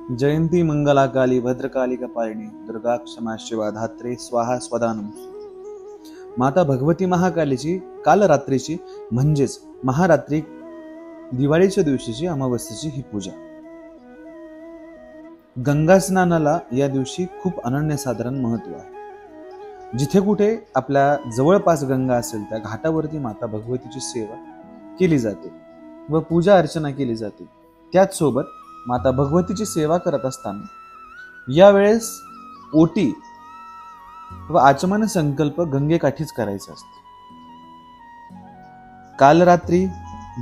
जयंती मंगला काली भद्रकाली कपालिनी दुर्गा क्षमा शिवा धात्री स्वाहा स्वदा नमः। माता भगवती महाकालीची कालरात्रीची म्हणजेच महारात्री दिवाळीच्या दिवशीची अमावस्येची ही पूजा। गंगा स्नानाला या दिवशी खूप अनन्यसाधारण महत्व आहे। जिथे कुठे आपल्या जवळपास गंगा असेल त्या घाटावरती माता भगवतीची सेवा केली जाते व पूजा अर्चना केली जाते। त्याच सोबत माता भगवतीची सेवा करत असताना यावेळेस ओटी व आचमन संकल्प गंगेकाठीच करायचा असतो। काल रात्री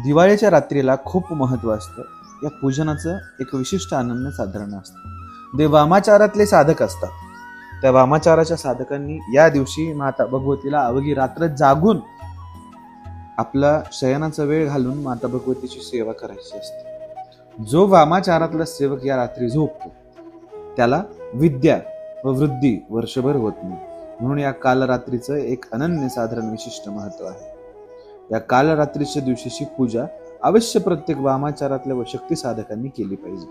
दिवाळीच्या रात्रीला खूप महत्व असतं। या पूजनाचं एक विशिष्ट अनन्य साधारण असतं। जे वामाचारातले साधक असतात त्या वामाचाराच्या साधकांनी या दिवशी माता भगवतीला अवघी रात्र जागून आपला शयनाचा वेळ घालून माता भगवतीची सेवा करायची असते। जो वामाचारातला सेवक या रात्री झोपतो त्याला विद्या व वृद्धी वर्षभर होत नाही, म्हणून या कालरात्रीचं एक अनन्य साधारण विशिष्ट महत्व आहे। या कालरात्रीच्या दिवशीची पूजा अवश्य प्रत्येक वामाचारातल्या व शक्ती साधकांनी केली पाहिजे।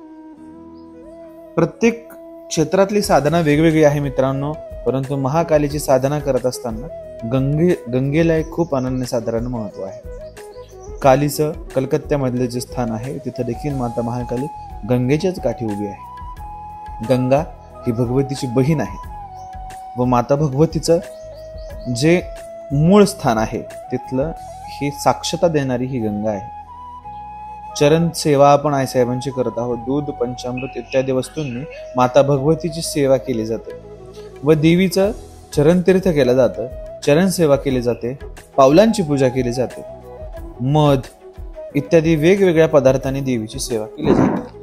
प्रत्येक क्षेत्रातली साधना वेगवेगळी आहे मित्रांनो, परंतु महाकालीची साधना करत असताना गंगेला एक खूप अनन्य साधारण महत्व आहे। कालीचं कलकत्त्यामधले जे स्थान आहे तिथे देखील माता महाकाली गंगेच्याच काठी उभी आहे। गंगा ही भगवतीची बहीण आहे व माता भगवतीचं जे मूळ स्थान आहे तिथलं ही साक्षता देणारी ही गंगा आहे। चरण सेवा आपण आईसाहेबांची करत आहोत। दूध पंचामृत इत्यादी वस्तूंनी माता भगवतीची सेवा केली जाते व देवीचं चरण तीर्थ केलं जातं, चरण सेवा केली जाते, पावलांची पूजा केली जाते, मध इत्यादी वेगवेगळ्या पदार्थांनी देवीची सेवा केली जाते।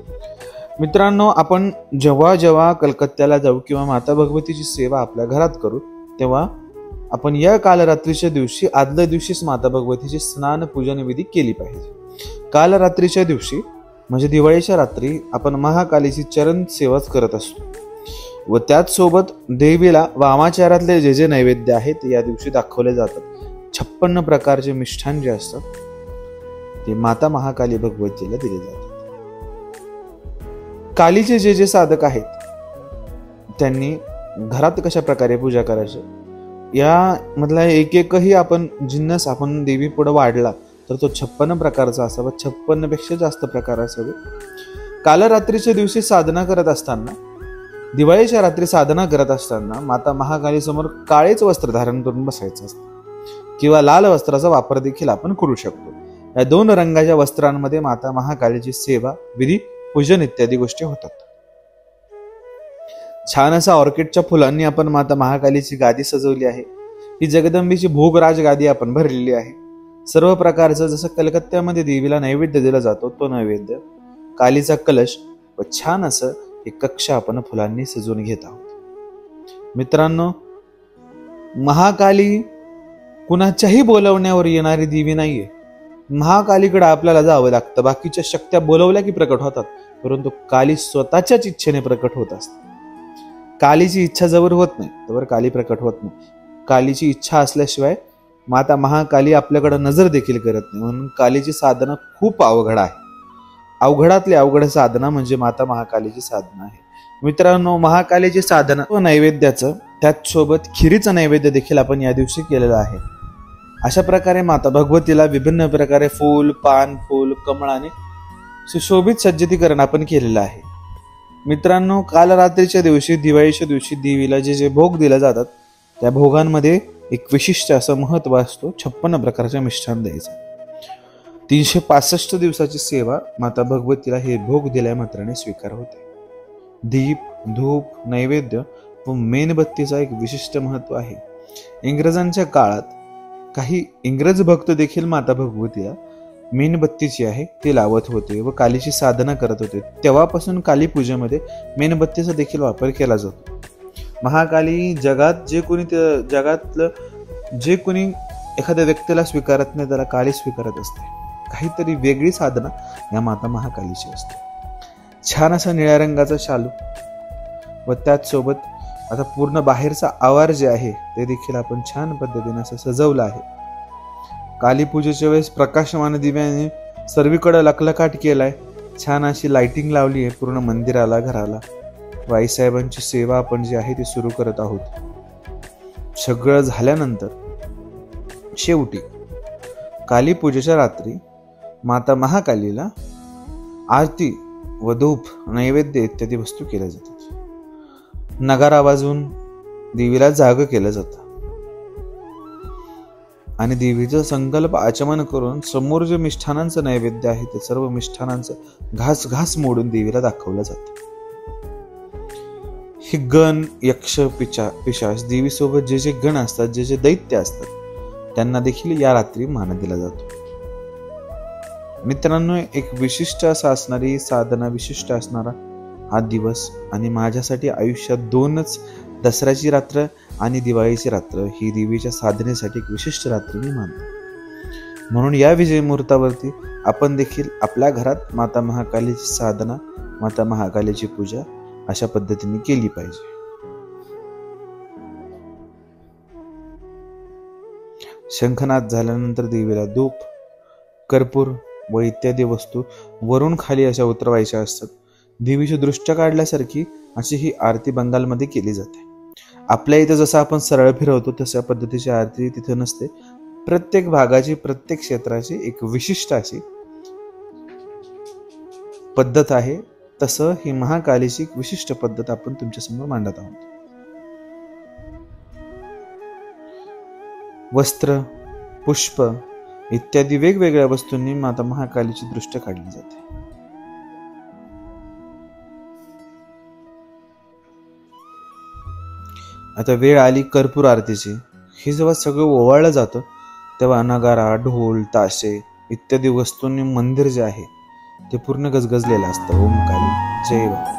मित्रांनो, आपण जेव्हा जेव्हा कलकत्त्याला जाऊ किंवा माता भगवतीची सेवा आपल्या घरात करू तेव्हा आपण या कालरात्रीच्या दिवशी आदल्या दिवशीच माता भगवतीची स्नान पूजन विधी केली पाहिजे। कालरात्रीच्या दिवशी म्हणजे दिवाळीच्या रात्री आपण महाकालीची चरण सेवाच करत असतो व त्याच सोबत देवीला वामाचारातले जे जे नैवेद्य आहेत या दिवशी दाखवले जातात। 56 प्रकारचे मिष्ठान जे असतात ते माता महाकाली भगवतीला दिले जातात। कालीचे जे जे साधक आहेत त्यांनी घरात कशा प्रकारे पूजा करायची या मधला एकही आपण जिन्नस आपण देवी पुढे वाढला तर तो 56 प्रकारचा असावा, 56 पेक्षा जास्त प्रकार असावे। कालरात्रीच्या दिवशी साधना करत असताना दिवाळीच्या रात्री साधना करत असताना माता महाकाली समोर काळेच वस्त्र धारण करून बसायचं असतं किंवा लाल वस्त्राचा वापर देखील आपण करू शकतो। या 2 रंगाच्या वस्त्रांमध्ये माता महाकालीची सेवा विधी पूजन इत्यादी गोष्टी होतात। छान असा ऑर्किडच्या फुलांनी आपण माता महाकालीची गादी सजवली आहे। ही जगदंबेची भोगराज गादी आपण भरलेली आहे। सर्व प्रकारचं जसं कलकत्त्यामध्ये देवीला नैवेद्य दिला जातो तो नैवेद्य, कालीचा कलश व छान असं एक कक्ष आपण फुलांनी सजवून घेत आहोत। मित्रांनो, महाकाली कुणाच्याही बोलवण्यावर येणारी देवी नाहीये। महाकालीकडे आपल्याला जावं लागतं। बाकीच्या शक्त्या बोलवल्या की प्रकट होतात, परंतु काली स्वतःच्याच इच्छेने प्रकट होत असते। कालीची इच्छा जवळ होत नाही तवर काली प्रकट होत नाही। कालीची इच्छा असल्याशिवाय माता महाकाली आपल्याकडे नजर देखील करत नाही। म्हणून कालीची साधना खूप अवघड आहे। अवघडातली अवघड साधना म्हणजे माता महाकालीची साधना आहे। मित्रांनो, महाकालीची साधना व नैवेद्याचं त्याच सोबत खिरीचं नैवेद्य देखील आपण या दिवशी केलेलं आहे। अशा प्रकारे माता भगवतीला विभिन्न प्रकारे फूल, पान, फूल, कमळाने सुशोभित सज्जतीकरण आपण केलेलं आहे। मित्रांनो, काल रात्रीच्या दिवशी दिवाळीच्या दिवशी देवीला जे जे भोग दिले जातात त्या भोगांमध्ये एक विशिष्ट असं महत्व असतो। 56 प्रकारच्या मिष्ठान द्यायचं। 365 दिवसाची सेवा माता भगवतीला हे भोग दिल्या मात्राने स्वीकार होते। दीप, धूप, नैवेद्य व मेणबत्तीचा एक विशिष्ट महत्व आहे। इंग्रजांच्या काळात काही इंग्रज भक्त देखील माता भगवतीला मेणबत्तीची आहे ती लावत होते व कालीची साधना करत होते। तेव्हापासून काली पूजेमध्ये मेणबत्तीचा देखील वापर केला जातो। महाकाली जगातलं जे कोणी एखाद्या व्यक्तीला स्वीकारत नाही त्याला काली स्वीकारत असते। काहीतरी वेगळी साधना या माता महाकालीची असते। छान असा निळ्या रंगाचा शालू व त्याच सोबत आता पूर्ण बाहेरचा आवार जे आहे ते देखील आपण छान पद्धतीने असं सजवलं आहे। काली पूजेच्या वेळेस प्रकाशमान दिव्याने सर्वीकडे लखलखाट केलाय। छान अशी लाइटिंग लावली आहे पूर्ण मंदिराला, घराला. आईसाहेबांची सेवा आपण जी आहे ती सुरू करत आहोत. सगळं झाल्यानंतर शेवटी काली पूजेच्या रात्री माता महाकालीला आरती व धूप, नैवेद्य इत्यादी वस्तू केल्या जातात. नगारा वाजवून देवीला जाग केलं जातं आणि देवीचा संकल्प आचमन करून समोर जे मिष्ठानांचं नैवेद्य आहे ते सर्व मिष्ठानांचं घास घास मोडून देवीला दाखवलं जातं. हे गण, यक्ष, पिशाच, देवीसोबत जे जे गण असतात, जे जे दैत्य असतात, त्यांना देखील या रात्री मान दिला जातो. मित्रांनो, एक विशिष्ट असा असणारी साधना, विशिष्ट असणारा हा दिवस आणि माझ्यासाठी आयुष्यात दोनच, दसऱ्याची रात्र आणि दिवाळीची रात्र ही देवीच्या साधनेसाठी एक विशिष्ट रात्र मी मानतो. म्हणून या विजय मुहूर्तावरती आपण देखील आपल्या घरात माता महाकालीची साधना, माता महाकालीची पूजा अशा पद्धतीने केली पाहिजे. शंखनाद झाल्यानंतर देवीला धूप, कर्पूर व इत्यादी वस्तू वरून खाली अशा उतरवायच्या असतात. देवीची दृष्ट काढल्यासारखी अशी ही आरती बंगालमध्ये केली जाते. आपल्या इथं जसं आपण सरळ फिरवतो तशा पद्धतीची आरती तिथे नसते. प्रत्येक भागाची, प्रत्येक क्षेत्राची एक विशिष्ट अशी पद्धत आहे. तसं ही महाकालीची एक विशिष्ट पद्धत आपण तुमच्या समोर मांडत आहोत. वस्त्र, पुष्प इत्यादी वेगवेगळ्या वस्तूंनी माता महाकालीची दृष्ट काढली जाते. आता वेळ आली कर्पूर आरतीची. हे जेव्हा सगळं ओवाळलं जातं तेव्हा नगारा, ढोल, ताशे इत्यादी वस्तूंनी मंदिर जे आहे ते पूर्ण गजगजलेलं असतं. ओम काली जय.